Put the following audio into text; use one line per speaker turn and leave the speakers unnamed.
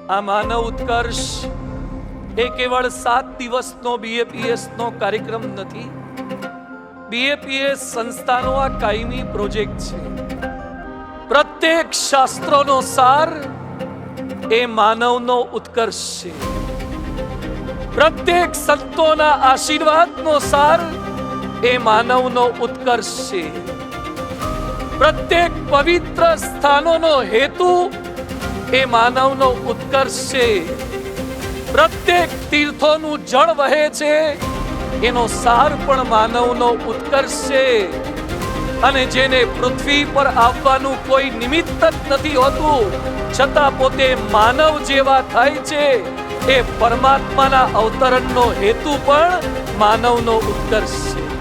આ માનવ ઉત્કર્ષ એ કેવળ 7 દિવસનો BAPS નો કાર્યક્રમ નથી. BAPS સંસ્થાનો આ કાયમી પ્રોજેક્ટ છે. પ્રત્યેક શાસ્ત્રોનો સાર એ માનવનો ઉત્કર્ષ છે. પ્રત્યેક સંતોના આશીર્વાદનો સાર એ માનવનો ઉત્કર્ષ છે. પ્રત્યેક પવિત્ર સ્થાનોનો હેતુ એ માનવનો ઉત્કર્ષ છે. પ્રત્યેક તીર્થોનું જળ વહે છે એનો સાર પણ માનવનો ઉત્કર્ષ છે. અને જેને પૃથ્વી પર આવવાનું કોઈ નિમિત્ત જ નથી હોતું, છતાં પોતે માનવ જેવા થાય છે, એ પરમાત્માના અવતરણનો હેતુ પણ માનવનો ઉત્કર્ષ છે.